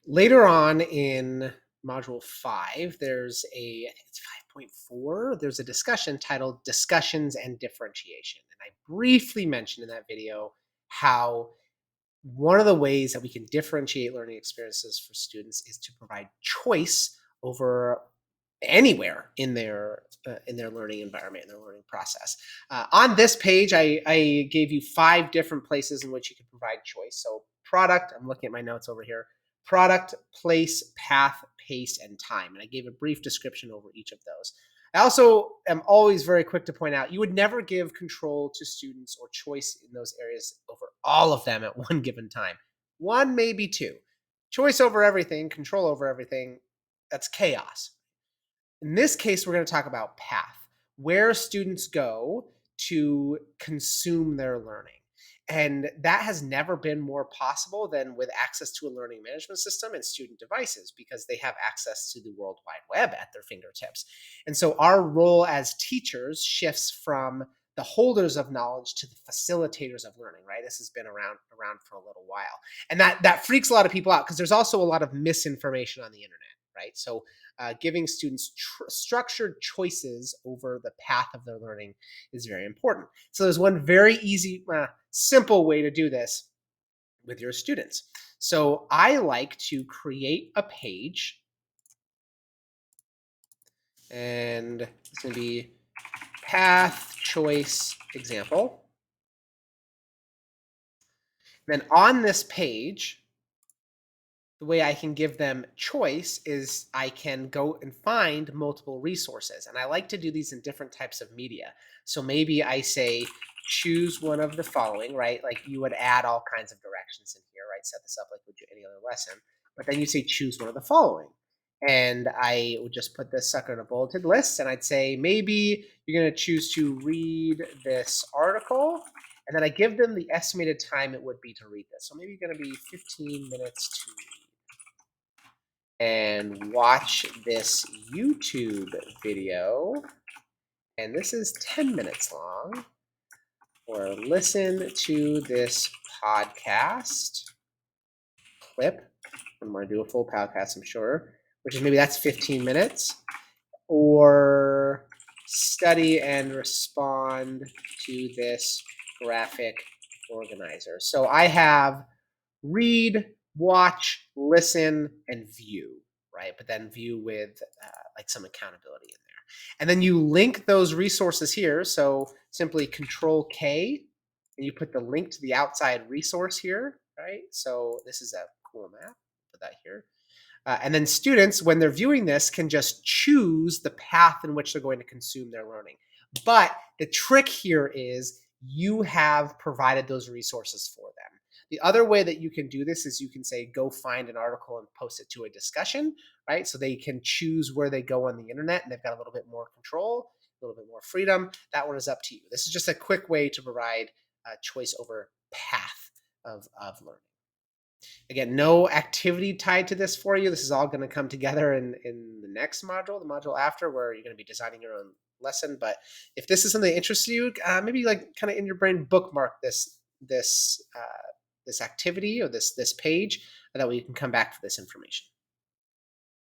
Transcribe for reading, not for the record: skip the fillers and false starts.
Later on in module 5, I think it's 5.4, there's a discussion titled Discussions and Differentiation. And I briefly mentioned in that video how one of the ways that we can differentiate learning experiences for students is to provide choice over anywhere in their learning environment, in their learning process. On this page, I gave you 5 different places in which you can provide choice. So product, I'm looking at my notes over here, product, place, path, pace, and time. And I gave a brief description over each of those. I also am always very quick to point out you would never give control to students or choice in those areas over all of them at one given time. One, maybe two. Choice over everything, control over everything, that's chaos. In this case, we're going to talk about path, where students go to consume their learning. And that has never been more possible than with access to a learning management system and student devices, because they have access to the World Wide Web at their fingertips. And so our role as teachers shifts from the holders of knowledge to the facilitators of learning, right? This has been around for a little while. And that freaks a lot of people out because there's also a lot of misinformation on the internet, right? So giving students structured choices over the path of their learning is very important. So there's one very easy, simple way to do this with your students. So I like to create a page, and it's going to be path choice example. Then on this page, the way I can give them choice is I can go and find multiple resources. And I like to do these in different types of media. So maybe I say, choose one of the following, right? Like you would add all kinds of directions in here, right? Set this up like we do any other lesson. But then you say, choose one of the following. And I would just put this sucker in a bulleted list. And I'd say, maybe you're going to choose to read this article. And then I give them the estimated time it would be to read this. So maybe you're going to be 15 minutes to read. And watch this YouTube video, and this is 10 minutes long, or listen to this podcast clip. I'm going to do a full podcast, I'm sure, which is maybe that's 15 minutes, or study and respond to this graphic organizer. So I have read, watch, listen, and view, right? But then view with like some accountability in there. And then you link those resources here. So simply Control K, and you put the link to the outside resource here, right? So this is a cool map. Put that here. And then students, when they're viewing this, can just choose the path in which they're going to consume their learning. But the trick here is you have provided those resources for them. The other way that you can do this is you can say, go find an article and post it to a discussion, right? So they can choose where they go on the internet, and they've got a little bit more control, a little bit more freedom. That one is up to you. This is just a quick way to provide choice over path of learning. Again, no activity tied to this for you. This is all going to come together in the next module, the module after, where you're going to be designing your own lesson. But if this is something that interests you, maybe like kind of in your brain bookmark this activity or this page, and that way you can come back to this information.